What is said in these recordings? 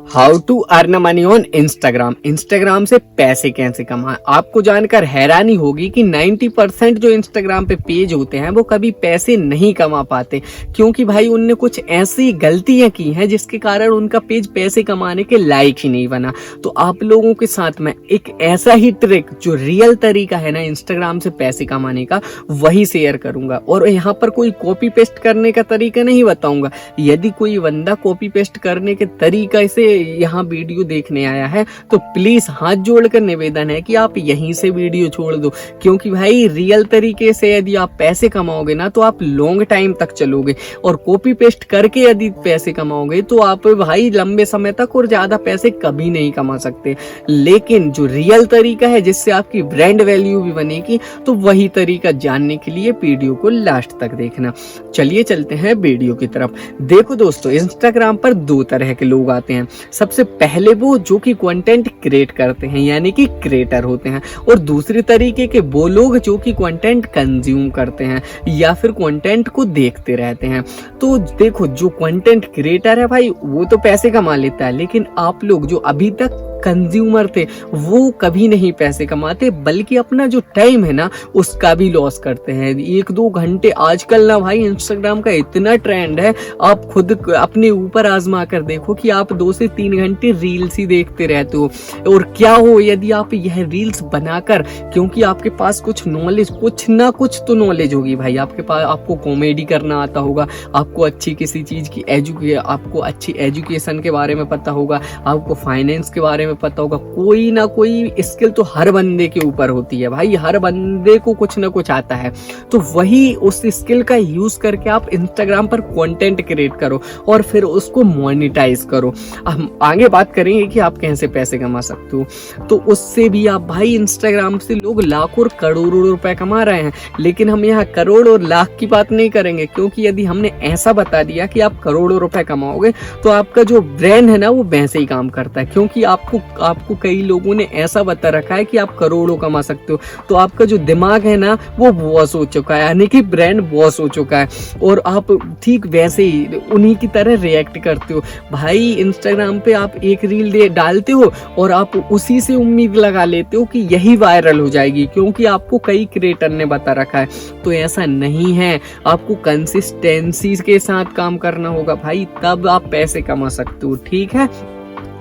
How to earn money on Instagram. Instagram से पैसे कैसे कमाएं। आपको जानकर हैरानी होगी कि 90% जो इंस्टाग्राम पे पेज होते हैं वो कभी पैसे नहीं कमा पाते, क्योंकि भाई उनने कुछ ऐसी गलतियां की हैं जिसके कारण उनका पेज पैसे कमाने के लायक ही नहीं बना। तो आप लोगों के साथ में एक ऐसा ही ट्रिक जो रियल तरीका है ना इंस्टाग्राम से पैसे कमाने का, वही शेयर करूंगा। और यहाँ पर कोई कॉपी पेस्ट करने का तरीका नहीं बताऊंगा। यदि कोई बंदा कॉपी पेस्ट करने के तरीका से यहाँ वीडियो देखने आया है तो प्लीज हाथ जोड़कर निवेदन है कि आप यहीं से वीडियो छोड़ दो, क्योंकि भाई रियल तरीके से यदि आप पैसे कमाओगे ना तो आप लॉन्ग टाइम तक चलोगे, और कॉपी पेस्ट करके यदि पैसे कमाओगे तो आप भाई लंबे समय तक और ज्यादा पैसे कभी नहीं कमा सकते। लेकिन जो रियल तरीका है जिससे आपकी ब्रांड वैल्यू भी बनेगी, तो वही तरीका जानने के लिए वीडियो को लास्ट तक देखना। चलिए चलते हैं वीडियो की तरफ। देखो दोस्तों, इंस्टाग्राम पर दो तरह के लोग आते हैं। सबसे पहले वो जो कि कंटेंट क्रिएट करते हैं, यानी कि क्रिएटर होते हैं, और दूसरी तरीके के वो लोग जो कि कंटेंट कंज्यूम करते हैं या फिर कंटेंट को देखते रहते हैं। तो देखो, जो कंटेंट क्रिएटर है भाई वो तो पैसे कमा लेता है, लेकिन आप लोग जो अभी तक कंज्यूमर थे वो कभी नहीं पैसे कमाते, बल्कि अपना जो टाइम है ना उसका भी लॉस करते हैं। 1-2 घंटे आजकल ना भाई इंस्टाग्राम का इतना ट्रेंड है, आप खुद अपने ऊपर आजमा कर देखो कि आप 2 से 3 घंटे रील्स ही देखते रहते हो। और क्या हो यदि आप यह रील्स बनाकर, क्योंकि आपके पास कुछ नॉलेज, कुछ ना कुछ तो नॉलेज होगी भाई आपके पास, आपको कॉमेडी करना आता होगा, आपको अच्छी किसी चीज की आपको अच्छी एजुकेशन के बारे में पता होगा, आपको फाइनेंस के बारे में पता होगा, कोई ना कोई स्किल तो हर बंदे के ऊपर होती है भाई, हर बंदे को कुछ ना कुछ आता है। तो वही उस स्किल का यूज करके आप इंस्टाग्राम पर कंटेंट क्रिएट करो और फिर उसको मोनेटाइज करो। हम आगे बात करेंगे कि आप कैसे पैसे कमा सकते हो। तो उससे भी आप भाई, इंस्टाग्राम से लोग लाखों और करोड़ों रुपए कमा रहे हैं, लेकिन हम यहाँ करोड़ और लाख की बात नहीं करेंगे, क्योंकि यदि हमने ऐसा बता दिया कि आप करोड़ों रुपए कमाओगे तो आपका जो ब्रेन है ना वो वैसे ही काम करता है, क्योंकि आपको कई लोगों ने ऐसा बता रखा है कि आप करोड़ों कमा सकते हो। तो आपका जो दिमाग है ना वो बॉस हो चुका है, यानी कि ब्रेन बॉस हो चुका है, और आप ठीक वैसे ही उन्हीं की तरह रिएक्ट करते हो। भाई इंस्टाग्राम पे आप एक रील डालते हो और आप उसी से उम्मीद लगा लेते हो कि यही वायरल हो जाएगी, क्योंकि आपको कई क्रिएटर ने बता रखा है। तो ऐसा नहीं है, आपको कंसिस्टेंसी के साथ काम करना होगा भाई, तब आप पैसे कमा सकते हो। ठीक है,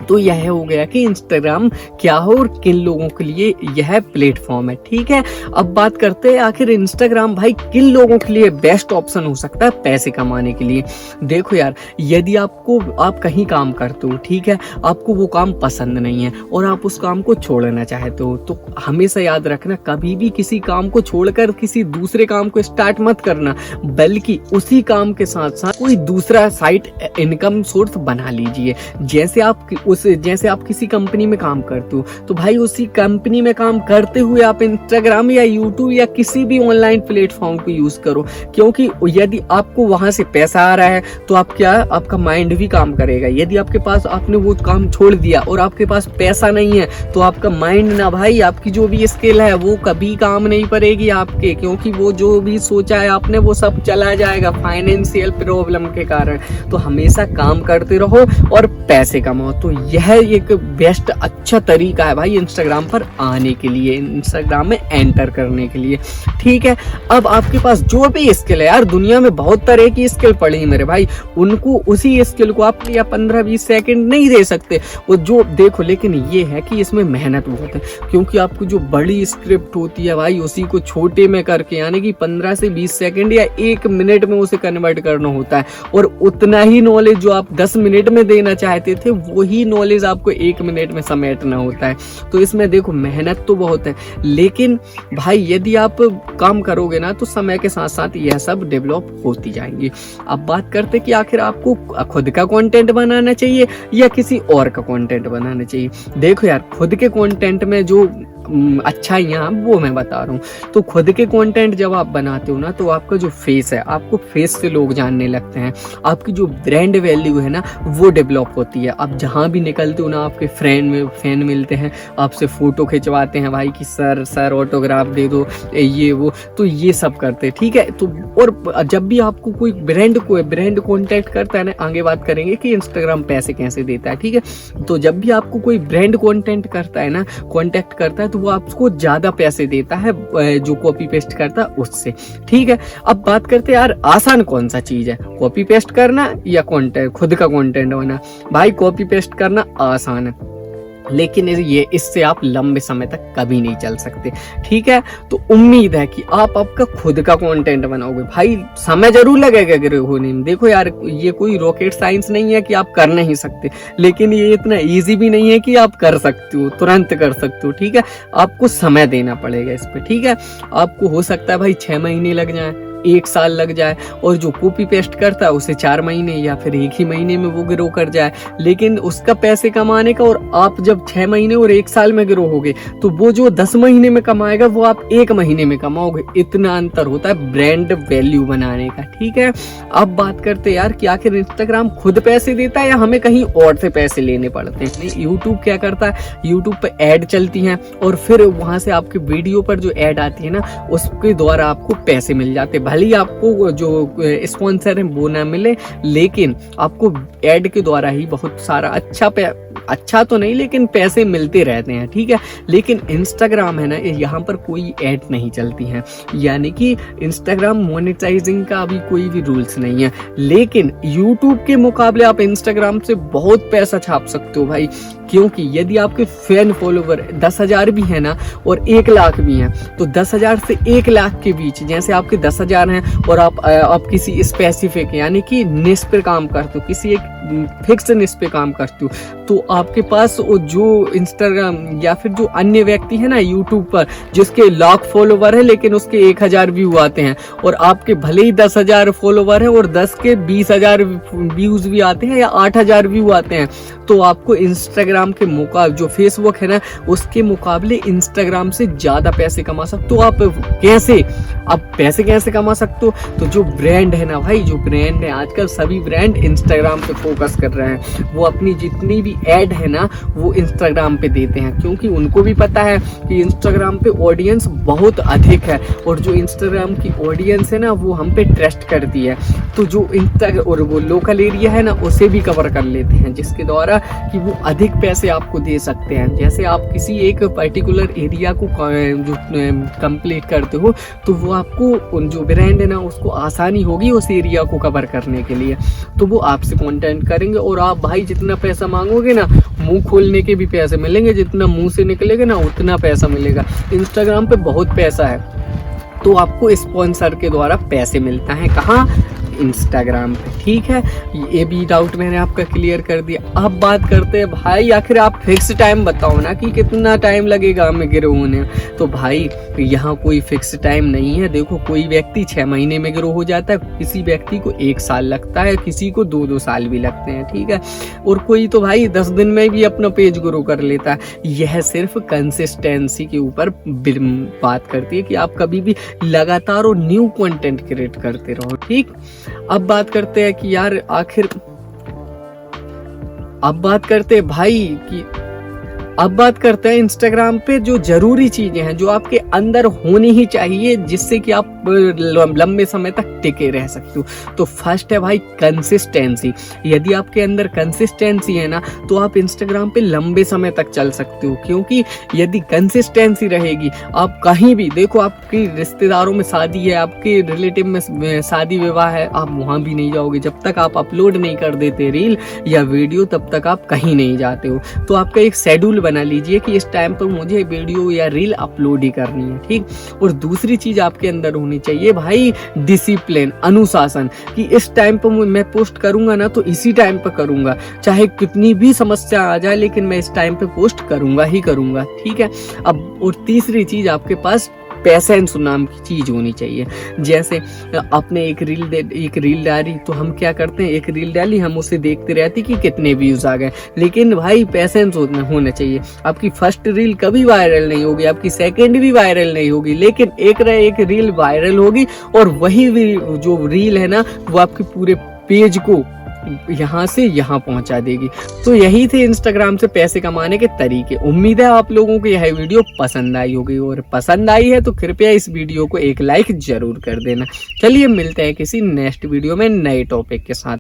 तो यह हो गया कि इंस्टाग्राम क्या हो और किन लोगों के लिए यह प्लेटफॉर्म है। ठीक है, अब बात करते हैं आखिर इंस्टाग्राम भाई किन लोगों के लिए बेस्ट ऑप्शन हो सकता है पैसे कमाने के लिए। देखो यार, यदि आप कहीं काम करते हो, ठीक है, आपको वो काम पसंद नहीं है और आप उस काम को छोड़ना चाहते हो, तो हमेशा याद रखना, कभी भी किसी काम को छोड़कर किसी दूसरे काम को स्टार्ट मत करना, बल्कि उसी काम के साथ साथ कोई दूसरा साइड इनकम सोर्स बना लीजिए। जैसे आप किसी कंपनी में काम करते हो, तो भाई उसी कंपनी में काम करते हुए आप इंस्टाग्राम या यूट्यूब या किसी भी ऑनलाइन प्लेटफॉर्म को यूज करो, क्योंकि यदि आपको वहां से पैसा आ रहा है तो आपका माइंड भी काम करेगा। यदि आपके पास, आपने वो काम छोड़ दिया और आपके पास पैसा नहीं है, तो आपका माइंड ना भाई, आपकी जो भी स्किल है वो कभी काम नहीं पड़ेगी आपके, क्योंकि वो जो भी सोचा है आपने वो सब चला जाएगा फाइनेंशियल प्रॉब्लम के कारण। तो हमेशा काम करते रहो और पैसे कमाओ। तो यह एक बेस्ट अच्छा तरीका है भाई इंस्टाग्राम पर आने के लिए, इंस्टाग्राम में एंटर करने के लिए। ठीक है, अब आपके पास जो भी स्किल है यार, दुनिया में बहुत तरह की स्किल पड़ी है मेरे भाई, उनको उसी स्किल को आप या 15-20 सेकंड नहीं दे सकते वो जो देखो। लेकिन ये है कि इसमें मेहनत बहुत है, क्योंकि आपको जो बड़ी स्क्रिप्ट होती है भाई उसी को छोटे में करके, यानी कि 15 से 20 सेकंड या 1 मिनट में उसे कन्वर्ट करना होता है, और उतना ही नॉलेज जो आप 10 मिनट में देना चाहते थे वही नॉलेज आपको 1 मिनट में समेटना होता है। तो इसमें देखो मेहनत तो बहुत है, लेकिन भाई यदि आप काम करोगे ना तो समय के साथ साथ यह सब डेवलप होती जाएंगी। अब बात करते कि आखिर आपको खुद का कंटेंट बनाना चाहिए या किसी और का कंटेंट बनाना चाहिए। देखो यार, खुद के कंटेंट में जो अच्छाइयाँ वो मैं बता रहा हूँ। तो खुद के कंटेंट जब आप बनाते हो ना, तो आपका जो फेस है, आपको फेस से लोग जानने लगते हैं, आपकी जो ब्रांड वैल्यू है ना वो डेवलप होती है। आप जहाँ भी निकलते हो ना, आपके फैन मिलते हैं, आपसे फ़ोटो खिंचवाते हैं भाई कि सर ऑटोग्राफ दे दो, ये वो, तो ये सब करते हैं, ठीक है। तो और जब भी आपको कोई ब्रांड कॉन्टैक्ट करता है ना, आगे बात करेंगे कि इंस्टाग्राम पैसे कैसे देता है, ठीक है। तो जब भी आपको कोई ब्रांड कॉन्टैक्ट करता है तो वो आपको ज़्यादा पैसे देता है जो कॉपी पेस्ट करता है उससे, ठीक है। अब बात करते हैं यार, आसान कौन सा चीज़ है, कॉपी पेस्ट करना या कंटेंट, खुद का कंटेंट होना। भाई कॉपी पेस्ट करना आसान है, लेकिन ये इससे आप लंबे समय तक कभी नहीं चल सकते, ठीक है। तो उम्मीद है कि आप आपका खुद का कंटेंट बनाओगे। भाई समय जरूर लगेगा अगर होने में, देखो यार ये कोई रॉकेट साइंस नहीं है कि आप कर नहीं सकते, लेकिन ये इतना इजी भी नहीं है कि आप कर सकते हो, तुरंत कर सकते हो, ठीक है। आपको समय देना पड़ेगा इस पे, ठीक है। आपको हो सकता है भाई 6 महीने लग जाए, 1 साल लग जाए, और जो कॉपी पेस्ट करता है उसे 4 महीने या फिर 1 ही महीने में वो ग्रो कर जाए। लेकिन उसका पैसे कमाने का, और आप जब 6 महीने और 1 साल में ग्रो होगे, तो वो जो 10 महीने में कमाएगा वो आप 1 महीने में कमाओगे। इतना अंतर होता है ब्रांड वैल्यू बनाने का, ठीक है। अब बात करते हैं यार कि आखिर इंस्टाग्राम खुद पैसे देता है या हमें कहीं और से पैसे लेने पड़ते हैं। यूट्यूब क्या करता है, यूट्यूब पे ऐड चलती हैं और फिर वहां से आपके वीडियो पर जो ऐड आती है ना, उसके द्वारा आपको पैसे मिल जाते हैं। भले ही आपको जो स्पॉन्सर है वो ना मिले, लेकिन आपको ऐड के द्वारा ही बहुत सारा अच्छा तो नहीं लेकिन पैसे मिलते रहते हैं, ठीक है। लेकिन इंस्टाग्राम है ना, यहाँ पर कोई ऐड नहीं चलती हैं, यानी कि इंस्टाग्राम मोनेटाइजिंग का अभी कोई भी रूल्स नहीं है। लेकिन यूट्यूब के मुकाबले आप इंस्टाग्राम से बहुत पैसा छाप सकते हो भाई, क्योंकि यदि आपके फैन फॉलोवर 10,000 भी है ना और 1 लाख भी हैं, तो 10,000 से 1 लाख के बीच, जैसे आपके 10,000 हैं और आप किसी स्पेसिफिक यानी कि निश पे काम करते हो, किसी एक फिक्स निश पे काम करते हो, तो आपके पास जो इंस्टाग्राम या फिर जो अन्य व्यक्ति है ना यूट्यूब पर जिसके लाख फॉलोवर है लेकिन उसके 1,000 व्यू आते हैं, और आपके भले ही 10,000 फॉलोवर है और 10 के 20,000 व्यूज भी आते हैं या 8,000 व्यू आते हैं, तो आपको इंस्टाग्राम के मुकाबले, जो फेसबुक है ना उसके मुकाबले इंस्टाग्राम से ज्यादा पैसे कमा सकते हो। आप पैसे कैसे कमा सकते हो? तो जो ब्रांड है ना भाई, जो ब्रांड है, आजकल सभी ब्रांड इंस्टाग्राम पे फोकस कर रहे हैं। वो अपनी जितनी भी ऐड है ना वो इंस्टाग्राम पे देते हैं, क्योंकि उनको भी पता है कि इंस्टाग्राम पे ऑडियंस बहुत अधिक है, और जो इंस्टाग्राम की ऑडियंस है ना वो हम पे ट्रस्ट करती है। तो जो और वो लोकल एरिया है ना उसे भी कवर कर लेते हैं, जिसके द्वारा कि वो अधिक पैसे आपको दे सकते हैं। जैसे आप किसी एक पर्टिकुलर एरिया को जो कंप्लीट करते हो, तो वो आपको जो ब्रांड है ना उसको आसानी होगी उस एरिया को कवर करने के लिए, तो वो आपसे कॉन्टेक्ट करेंगे। और आप भाई जितना पैसा मांगोगे ना, मुंह खोलने के भी पैसे मिलेंगे, जितना मुंह से निकलेगा ना उतना पैसा मिलेगा। इंस्टाग्राम पे बहुत पैसा है, तो आपको स्पॉन्सर के द्वारा पैसे मिलता है। कहाँ? इंस्टाग्राम पे, ठीक है। ये भी डाउट मैंने आपका क्लियर कर दिया। अब बात करते हैं भाई, आखिर आप फिक्स टाइम बताओ ना कि कितना टाइम लगेगा हमें ग्रो होने। तो भाई यहाँ कोई फिक्स टाइम नहीं है। देखो, कोई व्यक्ति 6 महीने में ग्रो हो जाता है, किसी व्यक्ति को 1 साल लगता है, किसी को 2-2 साल भी लगते हैं, ठीक है। और कोई तो भाई 10 दिन में भी अपना पेज ग्रो कर लेता है। यह सिर्फ कंसिस्टेंसी के ऊपर बात करती है कि आप कभी भी लगातार और न्यू कंटेंट क्रिएट करते रहो, ठीक। अब बात करते हैं कि यार आखिर, अब बात करते हैं भाई कि अब बात करते हैं इंस्टाग्राम पे जो जरूरी चीजें हैं जो आपके अंदर होनी ही चाहिए, जिससे कि आप लंबे समय तक टिके रह सकते हो। तो फर्स्ट है भाई कंसिस्टेंसी। यदि आपके अंदर कंसिस्टेंसी है ना, तो आप इंस्टाग्राम पे लंबे समय तक चल सकते हो, क्योंकि यदि कंसिस्टेंसी रहेगी, आप कहीं भी देखो, आपके रिश्तेदारों में शादी है, आपके रिलेटिव में शादी विवाह है, आप वहां भी नहीं जाओगे जब तक आप अपलोड नहीं कर देते रील या वीडियो, तब तक आप कहीं नहीं जाते हो। तो आपका एक शेड्यूल बना लीजिए कि इस टाइम पर मुझे वीडियो या रील अपलोड ही करनी है, ठीक। और दूसरी चीज आपके अंदर होनी चाहिए भाई डिसिप्लिन, अनुशासन, कि इस टाइम पर मैं पोस्ट करूंगा ना तो इसी टाइम पर करूंगा, चाहे कितनी भी समस्या आ जाए, लेकिन मैं इस टाइम पे पोस्ट करूंगा ही करूंगा, ठीक है। अब और तीसरी चीज आपके पास पैसेंस नाम की चीज़ होनी चाहिए। जैसे अपने एक रील डाली तो हम क्या करते हैं, एक रील डाली हम उसे देखते रहते कि कितने व्यूज़ आ गए, लेकिन भाई पैसेंस होना चाहिए। आपकी फर्स्ट रील कभी वायरल नहीं होगी, आपकी सेकंड भी वायरल नहीं होगी, लेकिन एक रील वायरल होगी और वही जो रील है ना वो आपके पूरे पेज को यहाँ से यहाँ पहुँचा देगी। तो यही थे इंस्टाग्राम से पैसे कमाने के तरीके। उम्मीद है आप लोगों को यह वीडियो पसंद आई होगी, और पसंद आई है तो कृपया इस वीडियो को एक लाइक जरूर कर देना। चलिए मिलते हैं किसी नेक्स्ट वीडियो में नए टॉपिक के साथ।